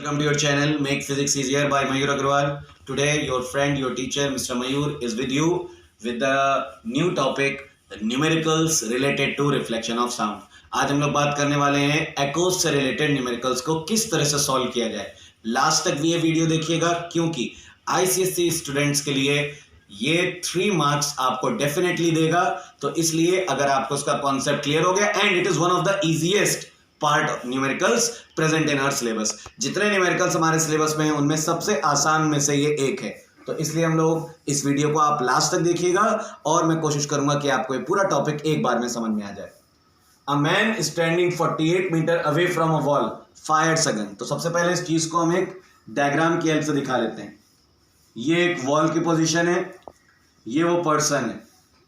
Welcome to your channel Make Physics Easier by Mayur Agrawal. Today your friend, your teacher Mr. Mayur is with you with the new topic the numericals related to reflection of sound. आज हम लोग बात करने वाले हैं echoes से related numericals को किस तरह से solve किया जाए. लास्ट तक भी ये वीडियो देखिएगा क्योंकि ICSE स्टूडेंट्स के लिए ये 3 मार्क्स आपको डेफिनेटली देगा. तो इसलिए अगर आपको उसका कॉन्सेप्ट क्लियर हो गया and it is one of the easiest part of numericals present in our syllabus. जितने न्यूमेरिकल्स हमारे सिलेबस में हैं उनमें सबसे आसान में से ये एक है. तो इसलिए हम लोग इस वीडियो को आप लास्ट तक देखिएगा और मैं कोशिश करूंगा कि आपको ये पूरा टॉपिक एक बार में समझ में आ जाए. A man standing 48 metre away from a wall fires a gun. तो सबसे पहले इस चीज को हम एक डायग्राम की हेल्प से दिखा लेते हैं. ये एक वॉल की पोजीशन है, ये वो पर्सन है.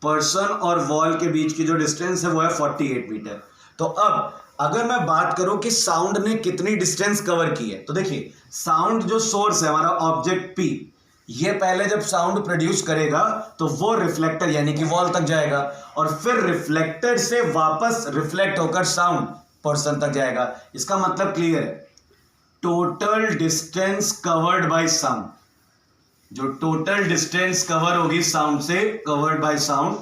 पर्सन और वॉल के बीच की जो डिस्टेंस है वो है 48 मीटर. तो अब अगर मैं बात करूं कि साउंड ने कितनी डिस्टेंस कवर की है, तो देखिए साउंड जो सोर्स है हमारा ऑब्जेक्ट पी, ये पहले जब साउंड प्रोड्यूस करेगा तो वो रिफ्लेक्टर यानी कि वॉल तक जाएगा और फिर रिफ्लेक्टर से वापस रिफ्लेक्ट होकर साउंड पर्सन तक जाएगा. इसका मतलब क्लियर है. Total distance covered by sound, जो टोटल डिस्टेंस कवर होगी साउंड से, covered by sound,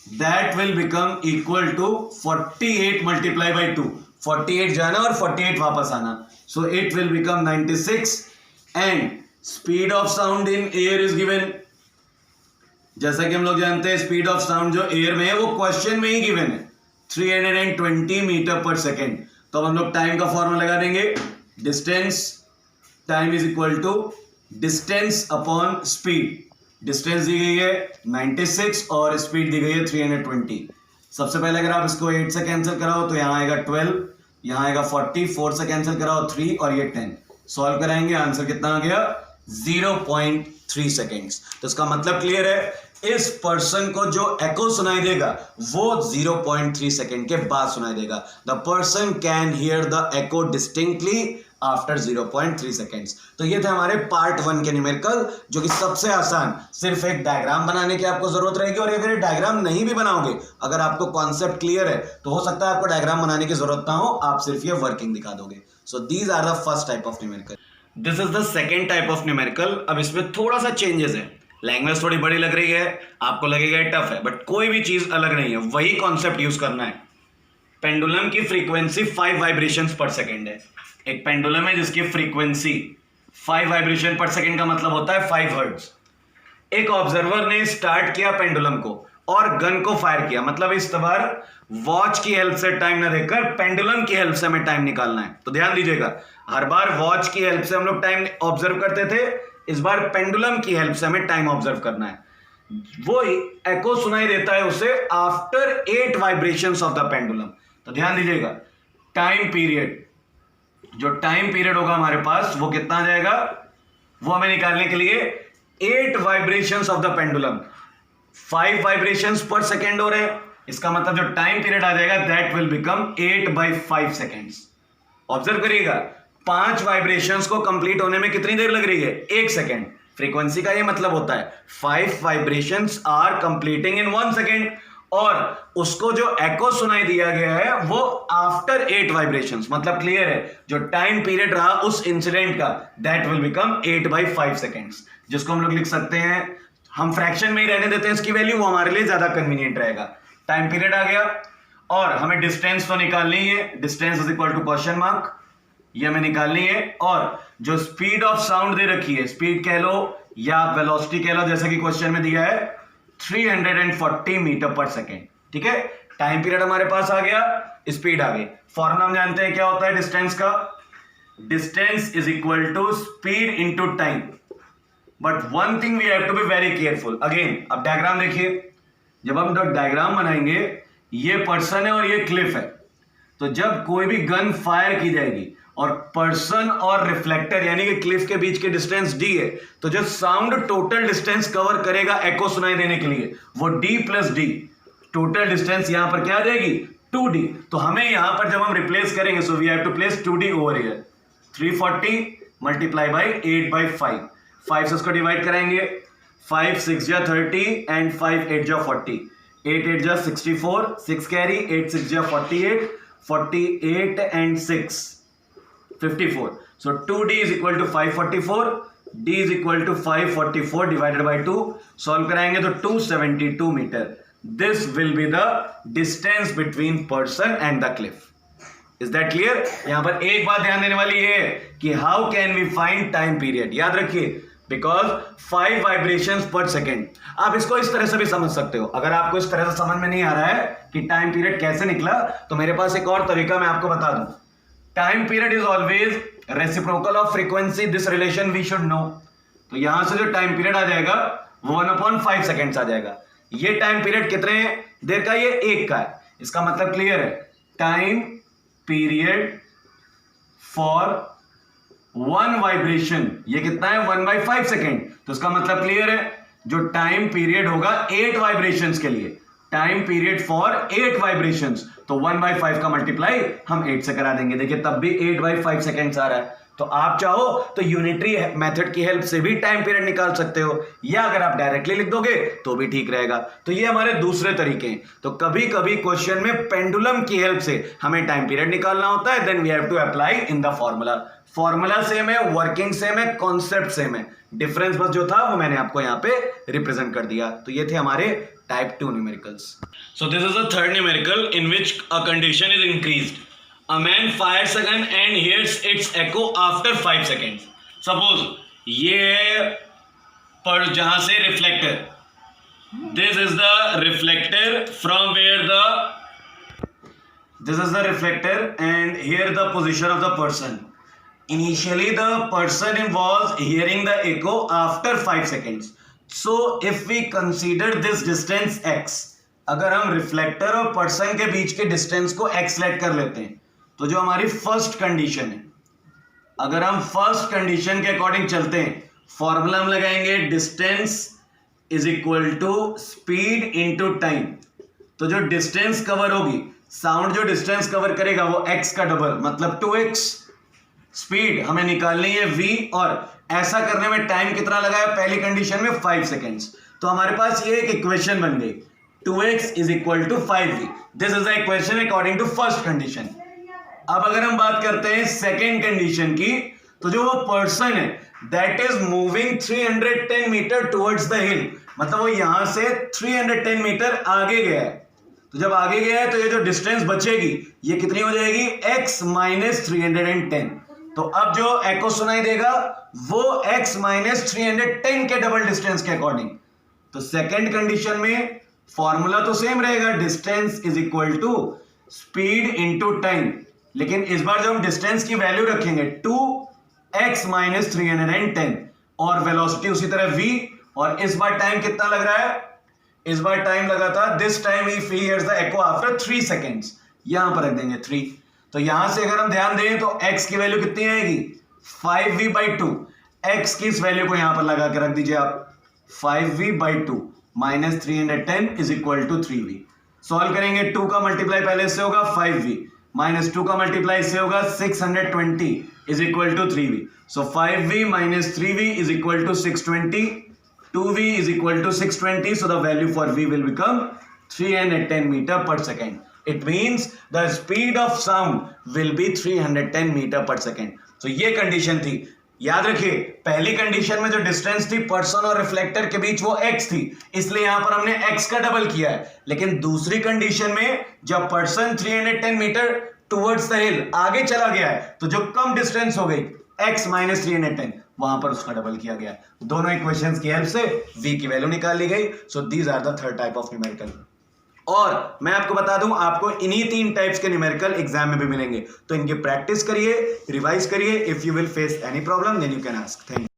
that will become equal to 48 multiply by 2. 48 जाना और 48 वापस आना. So it will become 96 and speed of sound in air is given. जैसा कि हम लोग जानते हैं स्पीड ऑफ साउंड जो एयर में है वो क्वेश्चन में ही गिवन है 320 मीटर पर सेकेंड. तो अब हम लोग टाइम का फॉर्मूला लगा देंगे. Distance time is equal to distance upon speed. Distance दी गई है 96 और स्पीड दी गई है 320. सबसे पहले अगर आप इसको 8 से कैंसिल कराओ तो यहाँ आएगा 12, यहाँ आएगा 40, 4 से कैंसिल कराओ 3 और ये 10. सॉल्व कराएंगे आंसर कितना आ गया 0.3 सेकेंड्स. तो इसका मतलब क्लियर है, इस पर्सन को जो एको सुनाई देगा वो 0.3 सेकेंड के बाद सुनाई देगा. The person can hear the echo distinctly after 0.3 seconds. तो ये थे हमारे पार्ट 1 के न्यूमेरिकल, जो कि सबसे आसान. सिर्फ एक डायग्राम बनाने की आपको जरूरत रहेगी और अगर डायग्राम नहीं भी बनाओगे, अगर आपको कॉन्सेप्ट क्लियर है तो हो सकता है आपको डायग्राम बनाने की जरूरत ना हो, आप सिर्फ ये वर्किंग दिखा दोगे. So these are the first type of numerical. This is the second type of numerical. अब इसमें थोड़ा सा चेंजेस है. लैंग्वेज थोड़ी बड़ी लग रही है, आपको लगेगा टफ है, बट कोई भी चीज अलग नहीं है, वही कॉन्सेप्ट यूज करना है. पेंडुलम की फ्रीक्वेंसी 5 वाइब्रेशंस पर सेकेंड है. एक पेंडुलम है जिसकी फ्रीक्वेंसी 5 वाइब्रेशन पर सेकेंड का मतलब होता है 5 हर्ट्ज. एक ऑब्जर्वर ने स्टार्ट किया पेंडुलम को और गन को फायर किया. मतलब इस बार वॉच की हेल्प से टाइम ना देकर पेंडुलम की हेल्प से हमें टाइम निकालना है. तो ध्यान दीजिएगा, हर बार वॉच की हेल्प से हम लोग टाइम ऑब्जर्व करते थे, इस बार पेंडुलम की हेल्प से हमें टाइम ऑब्जर्व करना है. वो एको सुनाई देता है उसे after 8 vibrations of the pendulum. तो ध्यान दीजिएगा, टाइम पीरियड, जो टाइम पीरियड होगा हमारे पास वो कितना आ जाएगा, वो हमें निकालने के लिए 8 vibrations of the pendulum. 5 vibrations पर सेकेंड हो रहे हैं, इसका मतलब जो टाइम पीरियड आ जाएगा that will become 8/5 seconds. Observe करिएगा, 5 वाइब्रेशंस को कंप्लीट होने में कितनी देर लग रही है, 1 सेकेंड. फ्रीक्वेंसी का ये मतलब होता है 5 vibrations are completing in 1 second और उसको जो एको सुनाई दिया गया है वो आफ्टर 8 वाइब्रेशंस. मतलब क्लियर है, जो टाइम पीरियड रहा उस इंसिडेंट का दैट विल बिकम 8/5 सेकेंड्स, जिसको हम लोग लिख सकते हैं, हम फ्रैक्शन में ही रहने देते हैं इसकी वैल्यू, वो हमारे लिए ज्यादा कन्वीनियंट रहेगा. टाइम पीरियड आ गया और हमें डिस्टेंस तो निकालनी है. Distance is equal to question mark, ये हमें निकालनी है. और जो स्पीड ऑफ साउंड दे रखी है, स्पीड कह लो या वेलोसिटी कह लो, जैसा कि क्वेश्चन में दिया है 340 मीटर पर सेकेंड. ठीक है, टाइम पीरियड हमारे पास आ गया, स्पीड आ गई. फॉर्मूला हम जानते हैं क्या होता है डिस्टेंस का, distance is equal to speed into time. But one thing we have to be very careful. Again अब डायग्राम देखिए, जब हम डायग्राम बनाएंगे, ये पर्सन है और ये क्लिफ है. तो जब कोई भी गन फायर की जाएगी और पर्सन और रिफ्लेक्टर यानी कि क्लिफ के बीच की डिस्टेंस d है, तो जो साउंड टोटल डिस्टेंस कवर करेगा एको सुनाई देने के लिए वो d plus D. Total distance यहां पर क्या आ जाएगी 2d. तो हमें यहां पर जब हम रिप्लेस करेंगे, so we have to place 2d over here. 340 multiply by 8/5. 5 से इसको डिवाइड कराएंगे, 5 6 जा 30 एंड 5 8 जा 40, 8 8 जा 64, 6 कैरी, 8 6 जा 48, 48 and 6 54. So 2d is equal to 544. d is equal to 544 divided by 2. Solve कराएंगे तो 272 metre. This will be the distance between person and the cliff. Is that clear? यहां पर एक बात ध्यान देने वाली है कि how can we find time period. याद रखिए, because 5 vibrations per second. आप इसको इस तरह से भी समझ सकते हो. अगर आपको इस तरह से समझ में नहीं आ रहा है कि टाइम पीरियड कैसे निकला, तो मेरे पास एक और तरीका मैं आपको बता दूं. Time period is always reciprocal of frequency. This relation we should know. तो यहां से जो टाइम पीरियड आ जाएगा वो 1/5 सेकेंड्स आ जाएगा. ये टाइम पीरियड कितने देर का? ये 1 का है. इसका मतलब क्लियर है. टाइम पीरियड फॉर 1 वाइब्रेशन ये कितना है? 1/5 सेकेंड. तो इसका मतलब क्लियर है, जो टाइम पीरियड होगा 8 वाइब्रेशंस के लिए, टाइम पीरियड फॉर 8 वाइब्रेशंस, तो 1/5 का मल्टीप्लाई हम 8 से करा देंगे. देखिए तब भी 8/5 सेकेंड्स आ रहा है. तो आप चाहो तो यूनिटरी मेथड की हेल्प से भी टाइम पीरियड निकाल सकते हो, या अगर आप डायरेक्टली लिख दोगे तो भी ठीक रहेगा. तो ये हमारे दूसरे तरीके हैं. तो कभी कभी क्वेश्चन में पेंडुलम की हेल्प से हमें टाइम पीरियड निकालना होता है. Then we have to apply in the formula. Formula same है, वर्किंग सेम है, कॉन्सेप्ट सेम है. डिफरेंस बस जो था वो मैंने आपको यहाँ पे रिप्रेजेंट कर दिया. तो ये थे हमारे type 2 numericals. So this is the third numerical in which a condition is increased. A man fires a gun and hears its echo after 5 seconds. Suppose ये पर जहां से reflector, this is the reflector from where the, this is the reflector and here the position of the person. Initially the person was hearing the echo after 5 seconds. So if we consider this distance x, अगर हम reflector और person के बीच के distance को x late कर लेते हैं, तो जो हमारी फर्स्ट कंडीशन है, अगर हम फर्स्ट कंडीशन के अकॉर्डिंग चलते हैं, फॉर्मूला हम लगाएंगे distance is equal to speed into time. तो जो डिस्टेंस कवर होगी, साउंड जो डिस्टेंस कवर करेगा वो x का डबल, मतलब 2x. स्पीड हमें निकालनी है v, और ऐसा करने में टाइम कितना लगा है पहली कंडीशन में? 5 सेकेंड्स. तो हमारे पास ये एक इक्वेशन बन गई, 2x is equal to 5v. This is the equation according to first condition. अब अगर हम बात करते हैं सेकेंड कंडीशन की, तो जो वो पर्सन है that is moving 310 metre towards the hill, मतलब वो यहां से 310 मीटर आगे गया है. तो जब आगे गया है तो ये जो डिस्टेंस बचेगी ये कितनी हो जाएगी? x minus 310. तो अब जो एको सुनाई देगा वो x माइनस 310 के डबल डिस्टेंस के अकॉर्डिंग. तो सेकेंड कंडीशन में फॉर्मूला तो सेम रहेगा, distance is equal to speed into time, लेकिन इस बार जब हम डिस्टेंस की वैल्यू रखेंगे 2x माइनस 310 और वेलोसिटी उसी तरह v, और इस बार टाइम कितना लग रहा है? इस बार टाइम लगा था, this time if he hears the echo after 3 seconds, यहां पर रख देंगे 3. तो यहां से अगर हम ध्यान दें तो x की वैल्यू कितनी आएगी? 5v/2. x की इस वैल्यू को यहां पर लगा के रख दीजिए आप, 5v/2 minus 310 is equal to 3v. Solve करेंगे, 2 का मल्टीप्लाई पहले से होगा 5v, माइनस 2 का मल्टीप्लाई इससे होगा 620 is equal to 3v. So 5v minus 3v is equal to 620, 2v is equal to 620. So the value for v will become 310 metre per second. It means the speed of sound will be 310 metre per second. तो ये condition थी. याद रखिए पहली condition में जो distance थी person और रिफ्लेक्टर के बीच वो x थी, इसलिए यहां पर हमने x का डबल किया है. लेकिन दूसरी कंडीशन में जब person 310 metre towards the hill आगे चला गया है, तो जो कम डिस्टेंस हो गई x माइनस 310, वहां पर उसका डबल किया गया. दोनों इक्वेशंस की हेल्प से v की वैल्यू निकाल ली गई. So these are the third type of numerical. और मैं आपको बता दूं, आपको इन्हीं 3 टाइप्स के न्यूमेरिकल एग्जाम में भी मिलेंगे. तो इनकी प्रैक्टिस करिए, रिवाइज करिए. If you will face any problem then you can ask. Thank you.